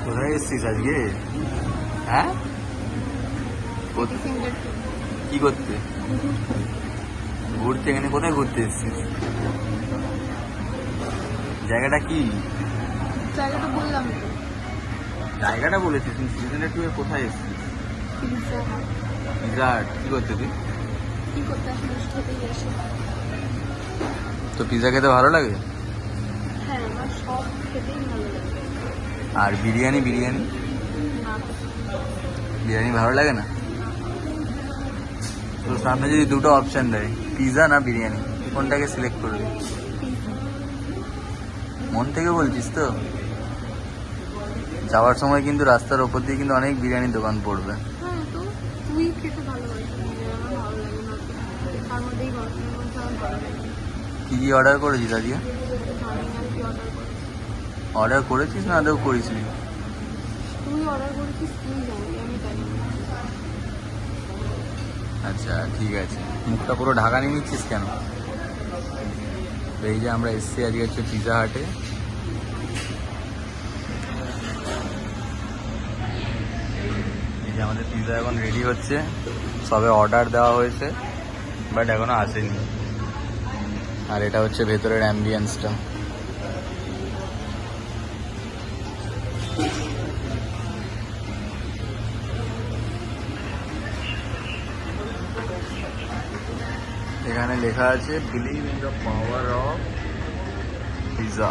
কোথায় এসছিস আজকে? হ্যাঁ, কি করতে? ঘুরতে? এখানে কোথায় ঘুরতে এসছিস? জায়গাটা কি? জায়গাটা বললাম তো। জায়গাটা বলেছিস, সিজনের ট্যুরে কোথায় এসছিস? Pizza Hut. কি করতে তুই? কি করতে আসলে খেতেই আসে। তো পিৎজা খেতে ভালো লাগে? হ্যাঁ, আমার সব খেতেই ভালো লাগে। আর বিরিয়ানি? বিরিয়ানি না, বিরিয়ানি ভালো লাগে না? তো সামনে যদি দুটো অপশন দেয়, পিৎজা না বিরিয়ানি, কোনটাকে সিলেক্ট করবি? মন থেকে বলছিস তো? যাওয়ার সময় কিন্তু রাস্তার ওপর দিয়ে কিন্তু অনেক বিরিয়ানির দোকান পড়বে। হ্যাঁ, তো তুই খেতে ভালোবাসিস, আমার ভালো লাগে না। তার মধ্যেই গরমের মধ্যে আমার ভালো লাগে। কি কি অর্ডার করেছিস আজকে? জানি না কি অর্ডার করেছিস। অর্ডার করেছিস না আদৌ করিসনি? তুই অর্ডার করেছিস, তুই জানি, আমি জানি না। আচ্ছা ঠিক আছে, মুখটা পুরো ঢাকা নিয়ে নিচ্ছিস কেন? এই যে আমরা এসছি আজকে হচ্ছে পিৎজা হাটে। এই যে আমাদের পিৎজা এখন রেডি হচ্ছে, সবে অর্ডার দেওয়া হয়েছে বাট এখনো আসেনি। আর এটা হচ্ছে ভেতরের অ্যাম্বিয়েন্সটা। এখানে লেখা আছে believe in the power of pizza.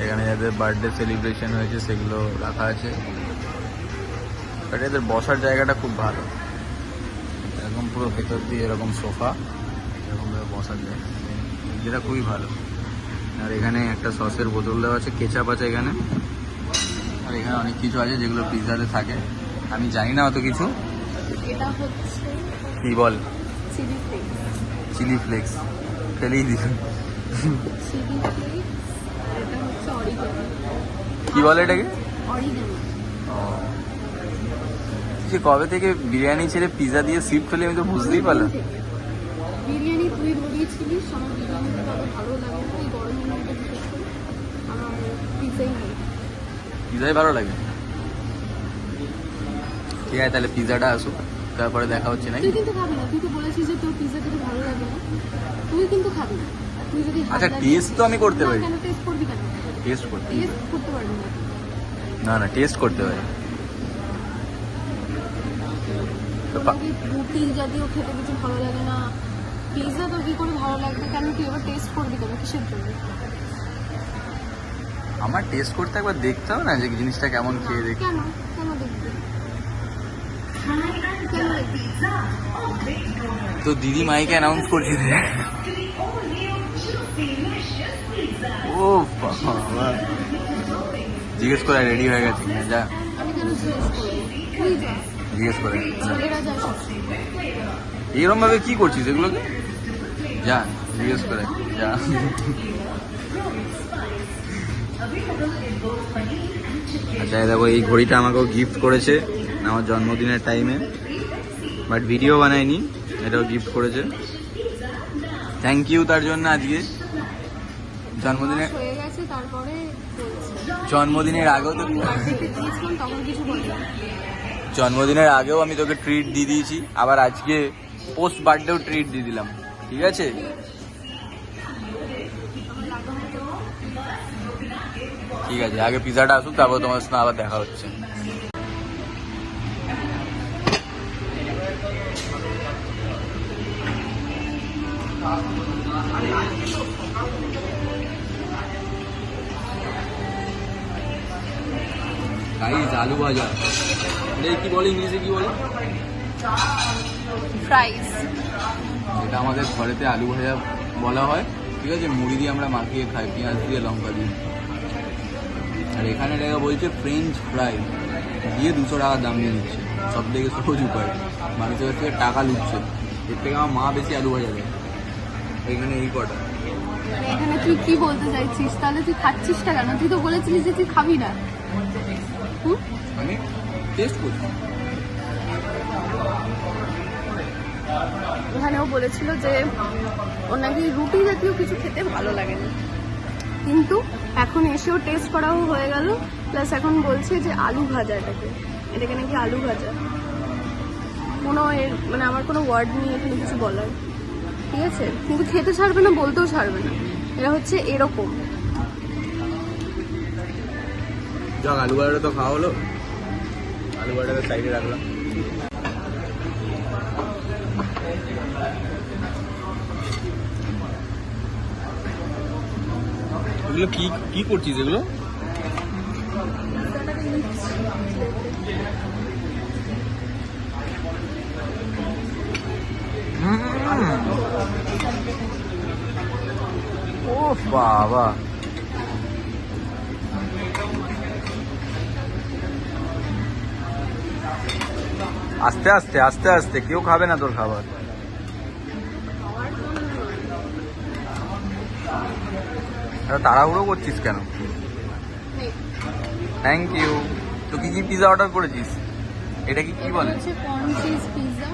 এখানে যাদের বার্থডে সেলিব্রেশন হয়েছে সেগুলো রাখা আছে। বাট এদের বসার জায়গাটা খুব ভালো, এরকম পুরো ভেতর দিয়ে এরকম সোফা, এরকমভাবে বসার জায়গা, যেটা খুবই ভালো। আর এখানে একটা সসের বোতল দেওয়া আছে, কেচাপ আছে এখানে। আর এখানে অনেক কিছু আছে যেগুলো পিৎজাতে থাকে, আমি জানি না অত কিছু। এটা হচ্ছে কি বল? Chilli flakes. চিলি ফ্লেক্স ফেলেই দিল। চিলি ফ্লেক্স, এটা হচ্ছে অরিগানো। কি বলে এটাকে? অরিগানো। যে কবে থেকে বিরিয়ানি ছেড়ে পিৎজা দিয়ে শিফট হলে আমি তো বুঝতেই পারলাম। বিরিয়ানি তুই ধরিয়েছিলিস, আমার বিরিয়ানি তত ভালো লাগে না। এই গরমের মধ্যে বিশেষ করে আমার পিৎজাই ভালো। পিৎজাই ভালো লাগে? ঠিক আছে, তাহলে পিৎজাটা আসুক, তারপরে দেখা হচ্ছে নাকি? তুই কিন্তু খাবি না, তুই তো বলেছিস যে তোর পিৎজা খেতে ভালো লাগে না। তুই কিন্তু খাবি না। তুই যদি আচ্ছা, টেস্ট তো আমি করতে পারি। কেন টেস্ট করবি কেন? টেস্ট করতে টেস্ট করতে পারবি না। না না, টেস্ট করতে পারি। তোমাকে রুটি জাতীয় খেতে কিছু ভালো লাগে না, পিৎজা তো কি করে ভালো লাগবে? কেন তুই এবার টেস্ট করবি কেন? কিসের জন্য? আমার টেস্ট করতে একবার দেখতে হবে না যে জিনিসটা কেমন খেয়ে দেখি? কেন কেন দেখবি? কেন দেখবি? তো দিদি মাইকে অ্যানাউন্স করছি রে। ও বাবা, জিজ্ঞেস করে রেডি হয়ে গেছি না? যা আমি কেন জিজ্ঞেস করবো? তুই যা, জিজ্ঞেস করে। ছেলেরা যায় সবসময়। এরকম ভাবে কি করছিস এগুলোকে? যা জিজ্ঞেস করে যা। আচ্ছা দেখো, এই ঘড়িটা আমাকেও গিফট করেছে আমার জন্মদিনের টাইমে, বাট ভিডিও বানায়নি, এটাও গিফট করেছে। থ্যাংক ইউ তার জন্য। আজকে জন্মদিনের হয়ে গেছে, তারপরে জন্মদিনের আগেও তো বার্থডেতে দিয়েছিলাম, তখন কিছু বলিনি। জন্মদিনের আগেও আমি তোকে ট্রিট দিয়ে দিয়েছি, আবার আজকে পোস্ট বার্থডেও ট্রিট দিয়ে দিলাম, ঠিক আছে? ঠিক আছে, আগে পিৎজাটা আসুক, তারপর তোমার সাথে আবার দেখা হচ্ছে। গাইস, আলু ভাজা, এটা কি বলে ইংলিশে, কি বলে? ফ্রাইস। এটা আমাদের ঘরেতে আলু ভাজা বলা হয়, ঠিক আছে? মুড়ি দিয়ে আমরা মাখিয়ে খাই, পেঁয়াজ দিয়ে, লঙ্কা দিয়ে। আর এখানে টাকা বলছে ফ্রেঞ্চ ফ্রাই, দিয়ে 200 টাকা দাম নিয়ে নিচ্ছে। সব থেকে সহজ উপায়, মানুষের কাছ থেকে টাকা লুটছে। এর থেকে আমার মা বেশি আলু ভাজা দেয়। এখানে এই কটা। এখানে তুই কি বলতে চাইছিস? তাহলে তুই খাচ্ছিসটা কেন? তুই তো বলেছিলিস যে তুই খাবি না। আমি টেস্ট করছি। এখানেও বলেছিল যে ওর নাকি রুটি জাতীয় কিছু খেতে ভালো লাগে না। কিন্তু এখন এসেও টেস্ট করাও হয়ে গেল, প্লাস এখন বলছে যে আলু ভাজা, এটাকে নাকি আলু ভাজা। কোনো মানে আমার কোনো ওয়ার্ড নেই এখানে কিছু বলার, ঠিক আছে? কিন্তু খেতে ছাড়বে না, বলতেও ছাড়বে না, এরা হচ্ছে এরকম। যাক, আলু ভাজাটা তো খাওয়া হলো, আলু ভাজাটা সাইডে রাখলাম। এগুলো কি কি করছিস এগুলো? ও বাবা, আস্তে আস্তে আস্তে আস্তে, কেউ খাবে না তোর খাবার। তাড়াহুড়ো করছিস কেন? Thank you. তো কি কি পিজা অর্ডার করেছিস? এটা কি কি বলে? হচ্ছে কর্ন চিজ পিজা,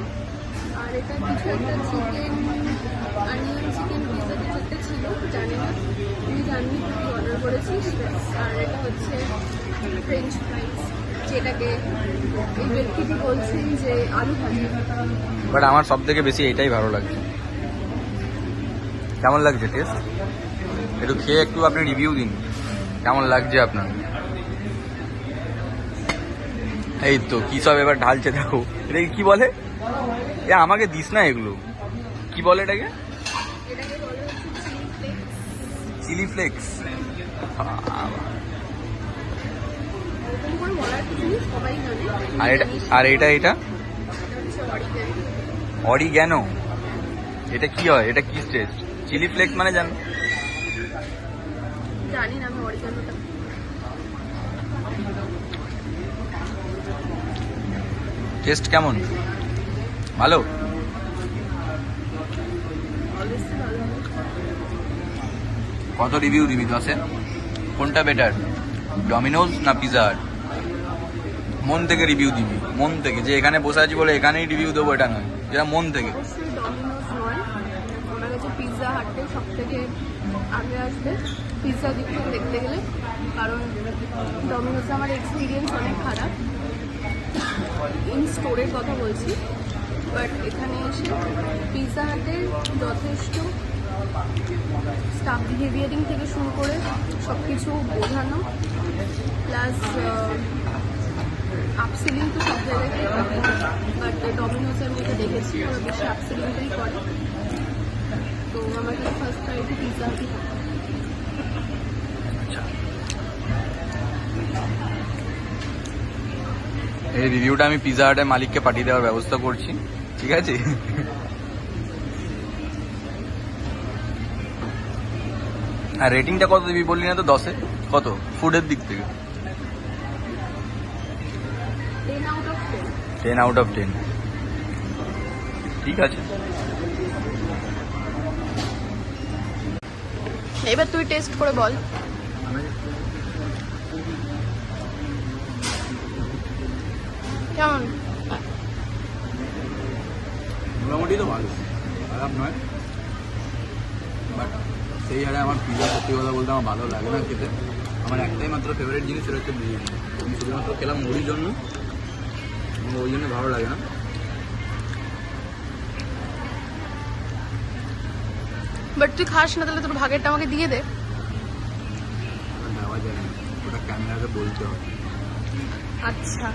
আর এটা কিছু একটা চিকেন, অনিয়ন চিকেন পিজা কিছু একটা ছিল, জানি না, তুই জানবি কি অর্ডার করেছিস। আর এটা হচ্ছে ফ্রেঞ্চ ফ্রাইস, যেটাকে এই ব্যক্তিটি বলছেন যে আলু ভাজা। বাট আমার সব থেকে বেশি এটাই ভালো লাগছে। কেমন লাগছে টেস্ট? একটু খেয়ে একটু আপনি রিভিউ দিন, কেমন লাগছে আপনার? এই তো কি সব এবার ঢালছে, দেখো এটাকে কি বলে? এ আমাকে দিস না এগুলো, কি বলে এটাকে? এটাকে বলা হচ্ছে চিলি ফ্লেক্স। Chilli flakes. এরকম করে বলার কিছু নেই, সবাই জানে। আর এটা এটা হচ্ছে অরিগ্যানো। অরিগ্যানো, এটা কি হয়? এটা কি টেস্ট? চিলি ফ্লেক্স মানে জানো? জানি না আমি অরিগ্যানোটা। টেস্ট কেমন? ভালো? অবভিয়াসলি ভালো। কত রিভিউ দিবি 10-এ? কোনটা বেটার, ডমিনোজ না পিজা হাট? মন থেকে রিভিউ দিবি, মন থেকে, যে এখানে বসে আছি বলে এখানেই রিভিউ দেবো এটা নয়, যেটা মন থেকে। অবশ্যই ডমিনোজ নয়, আমার কাছে পিৎজা হাটটাই সব থেকে আগে আসবে পিৎজা দিক থেকে দেখতে গেলে, কারণ ডমিনোজে আমার এক্সপিরিয়েন্স অনেক খারাপ, ইন স্টোরের কথা বলছি। বাট এখানে এসে পিৎজা হাটের যথেষ্ট স্টাফ বিহেভিয়ারিং থেকে শুরু করে সব কিছু বোঝানো, প্লাস আপসেলিং তো সব জায়গায়, বাট ডমিনোজে আমি এটা দেখেছি ওরা বেশি আপসেলিংটাই করে। তো আমার কাছে ফার্স্ট প্রায়োরিটি পিৎজা হাটই থাকে। এই রিভিউটা আমি পিজা হাটের মালিককে পাঠিয়ে দেওয়ার ব্যবস্থা করছি, ঠিক আছে? আর রেটিংটা কত দিবি বললি না তো? 10-এ কত ফুডের দিক থেকে? 10 out of 10। 10 out of 10, ঠিক আছে। এবার তুই টেস্ট করে বল। কেমন? মোটামুটি তো ভালো, খারাপ নয়, বাট সেই হারে আমার পিজা সত্যি কথা বলতে আমার ভালো লাগে না খেতে। আমার একটাই মাত্র ফেভারিট জিনিস, সেটা হচ্ছে বিরিয়ানি। আমি শুধুমাত্র খেলাম মুড়ির জন্য, আমার ওই জন্য ভালো লাগে না। বাট তুই খাস না, তাহলে তোর ভাগেরটা আমাকে দিয়ে দে। দেওয়া যায় না, ওটা ক্যামেরাকে বলতে হবে। আচ্ছা,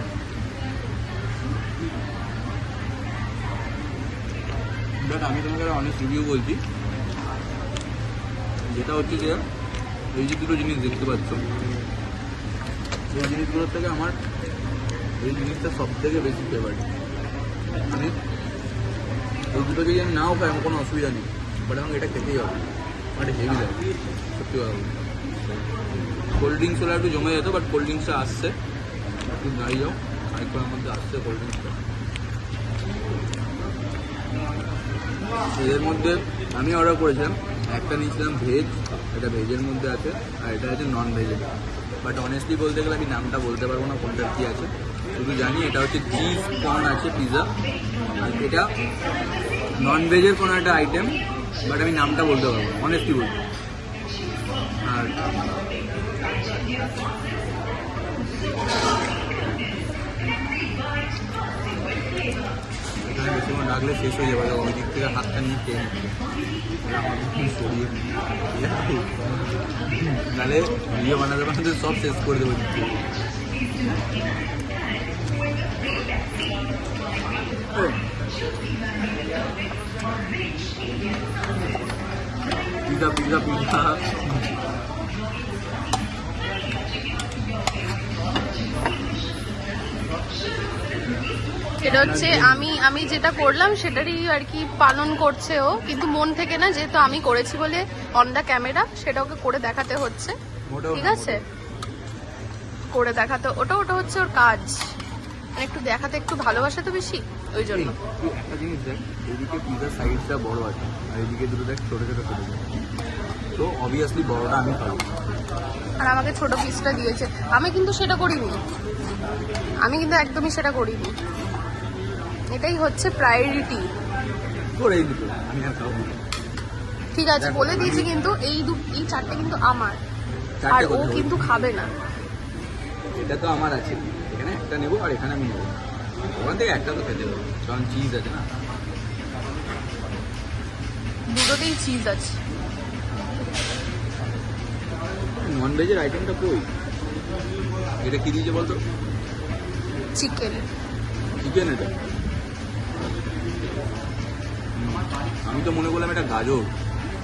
দেখ আমি তোমাকে অনেক রিভিউ বলছি, যেটা হচ্ছে যে এই যে দুটো জিনিস দেখতে পাচ্ছ, এই জিনিসগুলোর থেকে আমার এই জিনিসটা সব থেকে বেশি ফেভারিট। মানে এই দুটো যদি আমি নাও খাই আমার কোনো অসুবিধা নেই, বাট এখন এটা খেতেই হবে, এটা হেভি লাগে সত্যি কথা বলতে। কোল্ড ড্রিঙ্কস হলে একটু জমে যেত, বাট কোল্ড ড্রিঙ্কসটা আসছে, একটু দাঁড়িয়ে যাও, আরেকবার মধ্যে আসছে কোল্ড ড্রিঙ্কসটা। এদের মধ্যে আমি অর্ডার করেছিলাম, একটা নিয়েছিলাম ভেজ, এটা ভেজের মধ্যে আছে, আর এটা আছে নন ভেজের। বাট অনেস্টলি বলতে গেলে আমি নামটা বলতে পারবো না কোনটার কী আছে, শুধু জানি এটা হচ্ছে চিজ কর্ন আছে পিৎজা, আর এটা নন ভেজের কোনো একটা আইটেম, বাট আমি নামটা বলতে পারবো অনেস্টলি বলতে। আর এখানে বেশিক্ষণ রাখলে শেষ হয়ে যাবে, ওই দিক থেকে হাতটা নিয়ে খেয়ে নিচ্ছে, সরিয়ে নাহলে ভিডিও বানাতে বানাতে সব শেষ করে দেবো দিচ্ছে। পিজা পিজা পিজা এটা হচ্ছে আমি যেটা করলাম সেটারই আর কি পালন করছে ও, কিন্তু মন থেকে না, যেহেতু আমি করেছি বলে অন দ্য ক্যামেরা সেটা ওকে করে দেখাতে হচ্ছে। ঠিক আছে, করে দেখাতে, ওটা হচ্ছে ওর কাজ, মানে একটু দেখাতে একটু ভালোবাসে তো বেশি, ওই জন্য। একটা জিনিস দেখ, এদিকে পিজার সাইজটা বড় আছে আর এদিকে দুটো দেখ ছোট ছোট ছোট, তো অবভিয়াসলি বড়টা আমি খাবো। আর আমাকে ছোট পিসটা দিয়েছে, আমি কিন্তু সেটা করিনি, আমি কিন্তু একদমই সেটা করিনি। এটাই হচ্ছে প্রায়োরিটি। করেই দুটো আমি আর খাবো। ঠিক আছে, বলে দিয়েছি, কিন্তু এই চারটে কিন্তু আমার, আর ও কিন্তু খাবে না। এটা তো আমার আছে, এখানে একটা নেবো আর এখানে আমি নেবো, ওখান থেকে একটা তো খেতে হবে, কারণ চিজ আছে না, দুটোতেই চিজ আছে। নন ভেজের আইটেমটা কই? এটা কি দিয়েছে বলতো? চিকেন। চিকেন এটা? আমি তো মনে করলাম এটা গাজর।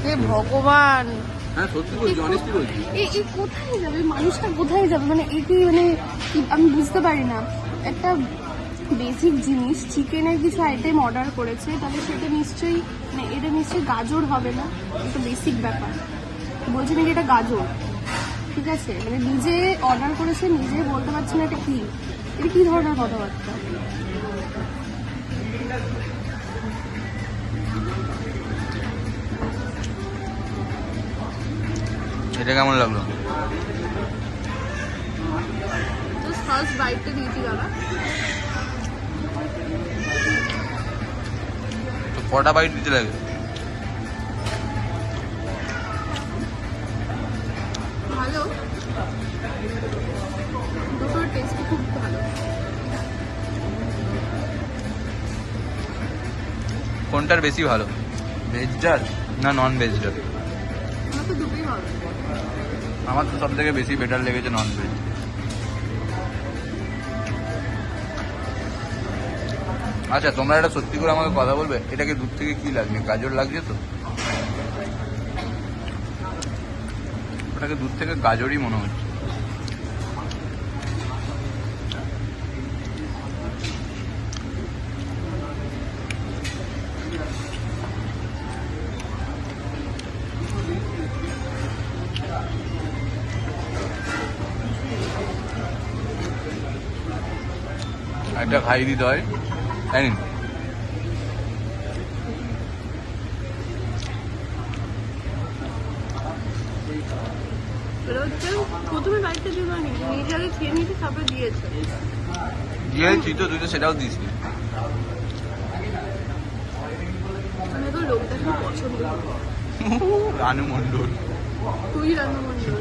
হে ভগবান, হ্যাঁ সত্যি বলছি, অনেস্টলি বলছি। এই কোথায় যাবে মানুষটা, কোথায় যাবে, মানে একে মানে আমি বুঝতে পারি না। একটা বেসিক জিনিস, চিকেনের কিছু আইটেম অর্ডার করেছে, তাহলে সেটা নিশ্চয়ই, মানে এটা নিশ্চয়ই গাজর হবে না, একটা বেসিক ব্যাপার। বলছে নাকি এটা গাজর, ঠিক আছে, মানে নিজে অর্ডার করেছে, নিজে বলতে পারছে না এটা কি, এটা কি ধরনের কথাবার্তা। এটা কেমন লাগলো? তো ফার্স্ট বাইটটা দিয়েছি বাবা। তো কটা বাইট দিতে লাগে? ভালো, দুটোর টেস্ট খুব ভালো। কোনটার বেশি ভালো, ভেজটার না নন ভেজটার? আমার তো দুটোই ভালো। আমার তো সব থেকে বেশি বেটার লেগেছে নন ভেজ। আচ্ছা তোমরা এটা সত্যি করে আমাকে কথা বলবে, এটাকে দূর থেকে কি লাগছে, গাজর লাগছে তো? ওটাকে দূর থেকে গাজরই মনে হচ্ছে। একটা খাইয়ে দিতে হয়, তাই না? প্রথমে বাইকটা দিয়ে নিজে আগে খেয়ে নিতে, তারপরে দিয়েছে। দিয়েছি তো, তুই তো সেটাও দিস নি। আমি তো লোকটা খুব পছন্দ করি। রানু মন্ডল। তুই রান্না মন্ডল।